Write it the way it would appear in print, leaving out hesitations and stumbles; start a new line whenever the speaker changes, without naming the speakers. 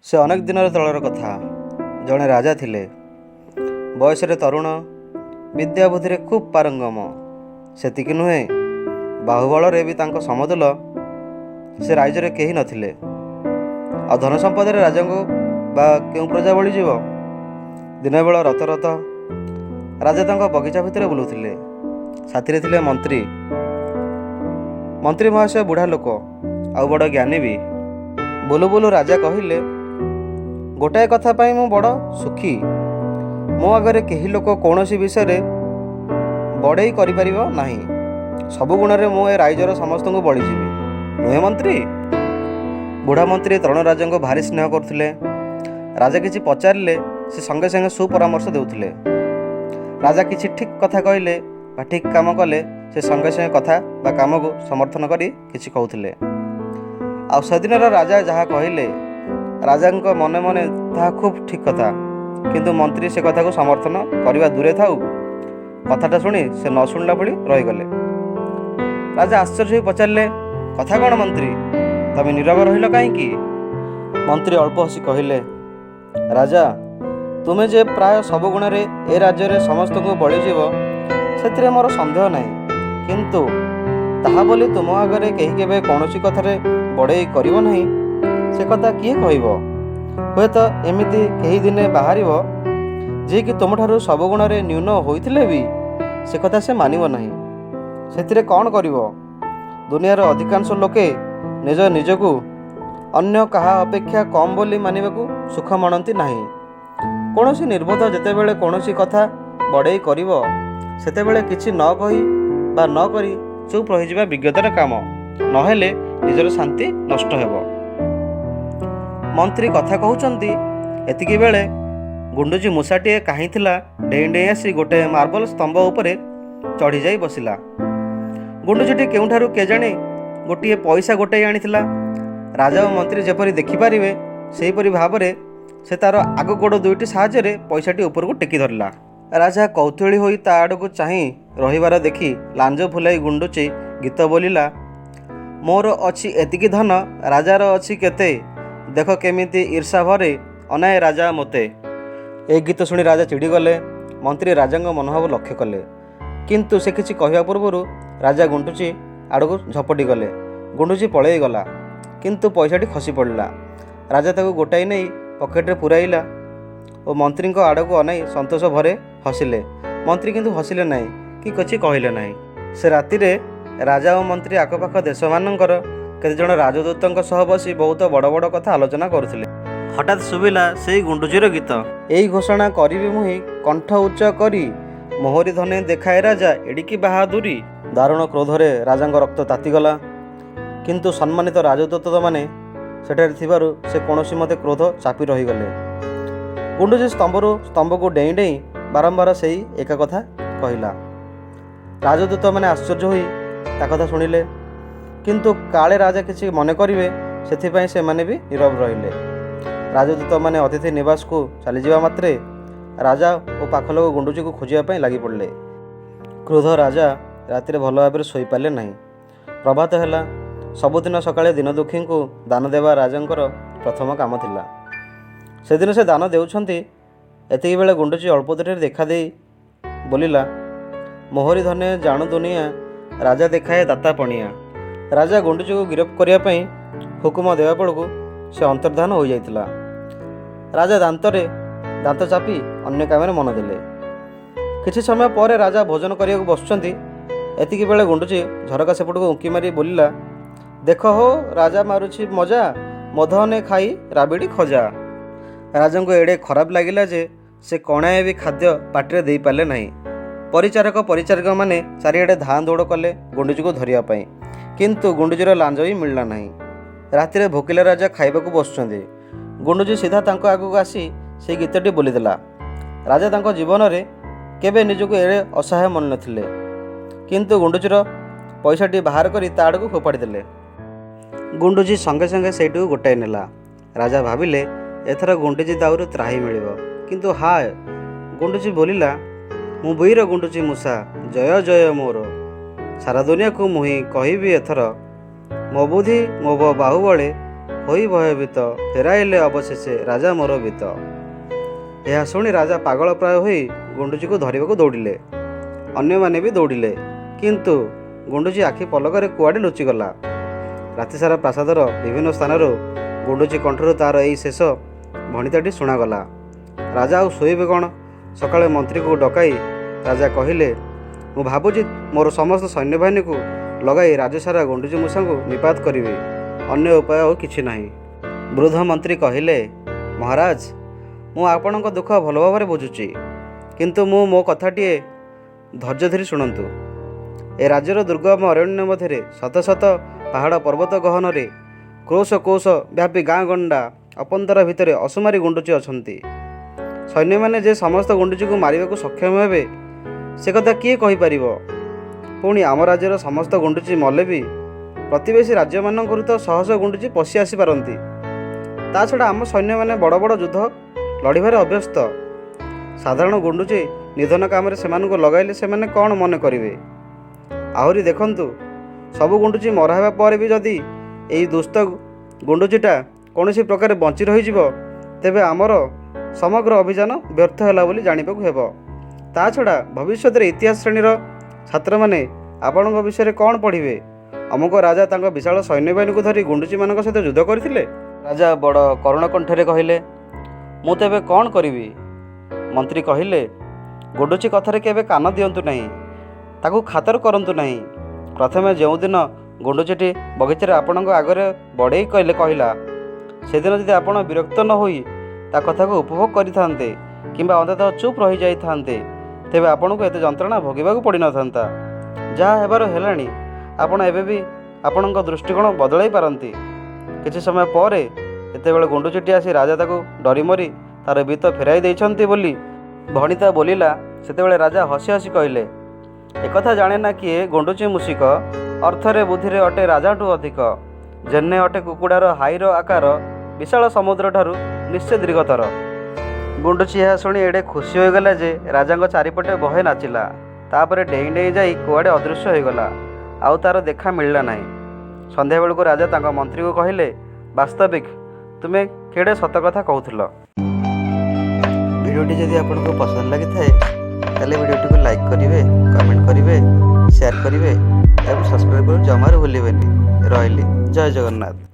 से अनेक दिन तलर कथा। जड़े राजा थिले, बयसरे तरुण, विद्या बुद्धि खूब पारंगम। सेतिकी नुहे, बाहुबल भी तांको समतुल से राज्य में केही नथिले। आ धन संपद राजा को बा क्यों प्रजा बड़ी जीव। दिन बेला रथ रथ राजा तांको बगीचा भितर बुलुथिले। साथी थिले मंत्री। मंत्री महाशय बुढ़ा लोक आ बड़ ज्ञानी भी। बोलू बोलू राजा कहिले, गोटाए कथा पाई मु बड़ सुखी। मो आगरे केही लोक कौनसी विषय बड़े करि नाही। सबु गुण में मु ए राइजर समस्त को बड़ीजीवी, नुहे मंत्री। बुढ़ा मंत्री तरुण राजा को भारी स्नेह करथिले। राजा किछि पचारिले से संगे संगे सुपरामर्श देउथिले। राजा किछि ठीक कथा कहले बा ठीक काम कले से संगे संगे कथा बा काम को समर्थन करी किछि कहउथिले। आ सदिनर राजा जहाँ कहले राजा मने मने ताहा खूब ठीक कथा, किंतु मंत्री से कथा को समर्थन करने दूरे थाऊ कथाटा शुणी से न शुणला भली रहीगले। राजा आश्चर्य हो पचारे, कथा कौन मंत्री, तमें नीरव रहिल कहीं? मंत्री अल्प हसी कहले, राजा तुम्हें जे प्राय सब गुण ए राज्य रे समस्त को बड़ीजीव से मोर संदेह नहीं, किंतु ताहा बोली तुम आगे कहीं केबे कौनसी कथारे बड़े करिवो नहीं से कथा किए कहबो। हुए तो एमिति कहीं दिने बाहरिबो जे कि तुमठारु सब गुण रे न्यून होइथिले भी से कथा से मानिबो नहीं। सेतिरे कौन करिवो? दुनियार अधिकांश लोके निज निजकू अन्य कहा अपेक्षा कम बोली मानिबाकू सुख मनती नहीं। कौनसी निर्बोध जेतेबेले कौनसी कथा बड़े करिवो सेतेबेले किछि न कही बा न करी चुप रहिजिबा विज्ञतार काम, नहेले निजर शांति नष्ट हेबो। मंत्री कथा कहउचंती एतिकी बेले गुंडुजी मूषाटीए काहीं थिला डेई डेई आसी गोटे मार्बल स्तंभ उपरे चढ़ी जाई बसिला। गुंडुजीटी केउठारु केजाणी गोटे पैसा गोटाई आनिथिला। राजा और मंत्री जेपरी देखिपारे सेहीपरि भावरे से तार आग गोड़ दुईटी साहाय्य पैसाटी उपरकू टेकी धरला। राजा कौतूहली होई ता आड़कू चाहीं रहिबार देखि लांज फुलाई गुंडुची गीत बोलिला, मोर अछि एतिकी धन राजार अछि केते, देख केमिति ईर्षा भरे अनाए राजा मोते। ए गीत शुणी राजा चिड़ी गले। मंत्री राजा मनोभाव लक्ष्य कले, किंतु से किछि कहवा पूर्व राजा गुंडुची आड़कू झपटी गले। गुंडुची पलई गला, किंतु पैसाटी खसी पड़ला। राजा ताकू गोटाई नहीं पकेट्रे पुराइला और मंत्री आड़कू अनाई संतोष भरे हसिले। मंत्री किंतु हसिले नहीं कि किछि कहले नहीं। से रातिरे राजा और मंत्री आखपाख देश मानकर केते जण राजदूतों सह बसी बहुत बड़ बड़ कथा आलोचना करुथिले। हठात सुबिला सेई गुंडुचीर गीत, एई घोषणा करिबी मुहि कंठ उच्च करी, मोहरी धने देखाए राजा एडिकी बाहादुरी। दारुण क्रोधरे राजांग रक्त तातीगला, किंतु सम्मानित राजदूत माने सेठारे थिबारु से कौनसी मते क्रोध चापी रहीगले। गुंडुची स्तंभ को डेई डेई बारंबार सेई एका कथा कहिला। राजदूत माने आश्चर्य होई ता कथा शुणिले, किंतु काले राजा किछि मने करिवे सेथिपाई से माने भी नीरव रहिले। राजदूत माने अतिथि निवास को चली जावा मात्रे राजा और पाख लोक गुंडुची को खोजिया पई लागि पड़ले। क्रोध राजा रातिरे भल भाव शोई पारे नहीं। प्रभात हैला। सबुदिन सकाळे दिन दुखी को दान देवा राजांकर प्रथम काम थिला। सेदिन से दान देउछंती एतिकी बेले गुंडुची अल्प दूर देखा दे बोलिला, मोहरी धने जाणु दुनिया राजा देखाए दाता पणिया। राजा गुंडुची को गिरफ्त करिया पई हुकुम देवा बेलू से अंतर्धान हो जाइतिला। राजा दांत चापी अन्य काम मन देले। किछि समय पर राजा भोजन करिया बसुचंती एतिकी बेले गुंडुची झरका सेपट को उंकी मारी बोलिला, देख हो राजा मारुछि मजा, मधने खाई राबिड़ी खजा। राजा को एड़े खराब लगिला जे से कणाए भी खाद्य पाटिरे दे पाले नहीं। परिचारक परिचारिका माने चारिआडे धाँ दौड़ कले गुंडुची को धरिया पई, किंतु गुंडुचीर लांज भी मिलला नहीं। रातिरे भोकिला राजा खाइबा को बसुचंदी। गुंडुची सीधा तांको आगू आसी से गीतटी बोलीदेला। राजा तांको जीवन रे केबे निजको एड़े असहाय मन नथिले, किंतु गुंडुचीर पैसाटी बाहर करी ता आड़कू फोपाड़ी देले। गुंडुची संगे संगे सेठू गोटाई नेला। राजा भाविले एथर गुंडुची दाउरु त्राही मिलिबो, किंतु हाय गुंडुची बोलिला, मु बुईर गुंडुची मूषा, जय जय मोर, सारा दुनिया को मुही कहबी एथर, मो बुद्धि मो बाहुबले ହୋଇ ଭୟଭୀତ ଫେରାଇଲେ ଅବଶେଷେ ରାଜା ମୋର ବିତ। ଏହା ଶୁଣି ରାଜା ପାଗଳ ପ୍ରାୟ ହୋଇ ଗୁଣ୍ଡୁଚିକୁ ଧରିବାକୁ ଦୌଡ଼ିଲେ। ଅନ୍ୟମାନେ ବି ଦୌଡ଼ିଲେ, କିନ୍ତୁ ଗୁଣ୍ଡୁଚି ଆଖି ପଲକରେ କୁଆଡ଼େ ଲୁଚିଗଲା। ରାତିସାରା ପ୍ରାସାଦର ବିଭିନ୍ନ ସ୍ଥାନରୁ ଗୁଣ୍ଡୁଚି କଣ୍ଠରୁ ତା'ର ଏଇ ଶେଷ ଭଣିତାଟି ଶୁଣାଗଲା। ରାଜା ଆଉ ଶୋଇବେ କ'ଣ? ସକାଳେ ମନ୍ତ୍ରୀକୁ ଡକାଇ ରାଜା କହିଲେ, ମୁଁ ଭାବୁଛି ମୋର ସମସ୍ତ ସୈନ୍ୟବାହିନୀକୁ ଲଗାଇ ରାଜ୍ୟସାରା ଗୁଣ୍ଡୁଚି ମୂଷାଙ୍କୁ ନିପାତ କରିବି। ଅନ୍ୟ ଉପାୟ ଆଉ କିଛି ନାହିଁ। ବୃଦ୍ଧ ମନ୍ତ୍ରୀ କହିଲେ, ମହାରାଜ, ମୁଁ ଆପଣଙ୍କ ଦୁଃଖ ଭଲ ଭାବରେ ବୁଝୁଛି, କିନ୍ତୁ ମୋ କଥାଟିଏ ଧୈର୍ଯ୍ୟ ଧରି ଶୁଣନ୍ତୁ। ଏ ରାଜ୍ୟର ଦୁର୍ଗମ ଅରଣ୍ୟ ମଧ୍ୟରେ ଶତ ଶତ ପାହାଡ଼ ପର୍ବତ ଗହନରେ କ୍ରୋଶ କୋଶ ବ୍ୟାପୀ ଗାଁ ଗଣ୍ଡା ଅପନ୍ତର ଭିତରେ ଅସୁମାରୀ ଗୁଣ୍ଡୁଚି ଅଛନ୍ତି। ସୈନ୍ୟମାନେ ଯେ ସମସ୍ତ ଗୁଣ୍ଡୁଚିକୁ ମାରିବାକୁ ସକ୍ଷମ ହେବେ ସେ କଥା କିଏ କହିପାରିବ? ପୁଣି ଆମ ରାଜ୍ୟର ସମସ୍ତ ଗୁଣ୍ଡୁଚି ମଲେ ବି ପ୍ରତିବେଶୀ ରାଜ୍ୟମାନଙ୍କରୁ ତ ଶହ ଶହ ଗୁଣ୍ଡୁଚି ପଶି ଆସିପାରନ୍ତି। ତା ଛଡ଼ା ଆମ ସୈନ୍ୟମାନେ ବଡ଼ ବଡ଼ ଯୁଦ୍ଧ ଲଢ଼ିବାରେ ଅଭ୍ୟସ୍ତ। ସାଧାରଣ ଗୁଣ୍ଡୁଚି ନିଧନ କାମରେ ସେମାନଙ୍କୁ ଲଗାଇଲେ ସେମାନେ କ'ଣ ମନେ କରିବେ? ଆହୁରି ଦେଖନ୍ତୁ, ସବୁ ଗୁଣ୍ଡୁଚି ମରା ହେବା ପରେ ବି ଯଦି ଏଇ ଦୁଷ୍ଟ ଗୁଣ୍ଡୁଚିଟା କୌଣସି ପ୍ରକାରେ ବଞ୍ଚି ରହିଯିବ, ତେବେ ଆମର ସମଗ୍ର ଅଭିଯାନ ବ୍ୟର୍ଥ ହେଲା ବୋଲି ଜାଣିବାକୁ ହେବ। ତା ଛଡ଼ା ଭବିଷ୍ୟତରେ ଇତିହାସ ଶ୍ରେଣୀର ଛାତ୍ରମାନେ ଆପଣଙ୍କ ବିଷୟରେ କ'ଣ ପଢ଼ିବେ? ଅମୁକ ରାଜା ତାଙ୍କ ବିଶାଳ ସୈନ୍ୟବାହିନୀକୁ ଧରି ଗୁଣ୍ଡୁଚିମାନଙ୍କ ସହିତ ଯୁଦ୍ଧ କରିଥିଲେ। ରାଜା ବଡ଼ କରୁଣ କଣ୍ଠରେ କହିଲେ, ମୁଁ ତେବେ କ'ଣ କରିବି? ମନ୍ତ୍ରୀ କହିଲେ, ଗୁଣ୍ଡୁଚି କଥାରେ କେବେ କାନ ଦିଅନ୍ତୁ ନାହିଁ, ତାକୁ ଖାତର କରନ୍ତୁ ନାହିଁ। ପ୍ରଥମେ ଯେଉଁଦିନ ଗୁଣ୍ଡୁଚିଟି ବଗିଚାରେ ଆପଣଙ୍କ ଆଗରେ ବଢ଼େଇ କହିଲା, ସେଦିନ ଯଦି ଆପଣ ବିରକ୍ତ ନ ହୋଇ ତା କଥାକୁ ଉପଭୋଗ କରିଥାନ୍ତେ କିମ୍ବା ଅନ୍ତତଃ ଚୁପ୍ ରହିଯାଇଥାନ୍ତେ, ତେବେ ଆପଣଙ୍କୁ ଏତେ ଯନ୍ତ୍ରଣା ଭୋଗିବାକୁ ପଡ଼ିନଥାନ୍ତା। ଯାହା ହେବାର ହେଲାଣି, ଆପଣ ଏବେ ବି ଆପଣଙ୍କ ଦୃଷ୍ଟିକୋଣ ବଦଳାଇ ପାରନ୍ତି। କିଛି ସମୟ ପରେ ଯେତେବେଳେ ଗୁଣ୍ଡୁଚିଟି ଆସି ରାଜା ତାକୁ ଡରିମରି ତା'ର ବିତ ଫେରାଇ ଦେଇଛନ୍ତି ବୋଲି ଭଣିତା ବୋଲିଲା, ସେତେବେଳେ ରାଜା ହସି ହସି କହିଲେ, ଏକଥା ଜାଣେ ନା କିଏ ଗୁଣ୍ଡୁଚି ମୂଷିକ ଅର୍ଥରେ ବୁଦ୍ଧିରେ ଅଟେ ରାଜାଠୁ ଅଧିକ। ଯେହ୍ନେ ଅଟେ କୁକୁଡ଼ାର ହାଇର ଆକାର ବିଶାଳ ସମୁଦ୍ରଠାରୁ ନିଶ୍ଚୟ ଦୀର୍ଘତର। ଗୁଣ୍ଡୁଚି ଏହା ଶୁଣି ଏଡ଼େ ଖୁସି ହୋଇଗଲା ଯେ ରାଜାଙ୍କ ଚାରିପଟେ ବହେ ନାଚିଲା। ତାପରେ ଡେଇଁ ଡେଇଁ ଯାଇ କୁଆଡ଼େ ଅଦୃଶ୍ୟ ହୋଇଗଲା। ଆଉ ତା'ର ଦେଖା ମିଳିଲା ନାହିଁ। ସନ୍ଧ୍ୟାବେଳକୁ ରାଜା ତାଙ୍କ ମନ୍ତ୍ରୀକୁ କହିଲେ, ବାସ୍ତବିକ ତୁମେ କେଡ଼େ ସତ କଥା କହୁଥିଲ। ଭିଡ଼ିଓଟି ଯଦି ଆପଣଙ୍କୁ ପସନ୍ଦ ଲାଗିଥାଏ ତାହେଲେ ଭିଡ଼ିଓଟିକୁ ଲାଇକ୍ କରିବେ, କମେଣ୍ଟ କରିବେ, ସେୟାର କରିବେ ଏବଂ ସବସ୍କ୍ରାଇବ୍ ଜମାରୁ ଭୁଲିବେନି। ରହିଲି, ଜୟ ଜଗନ୍ନାଥ।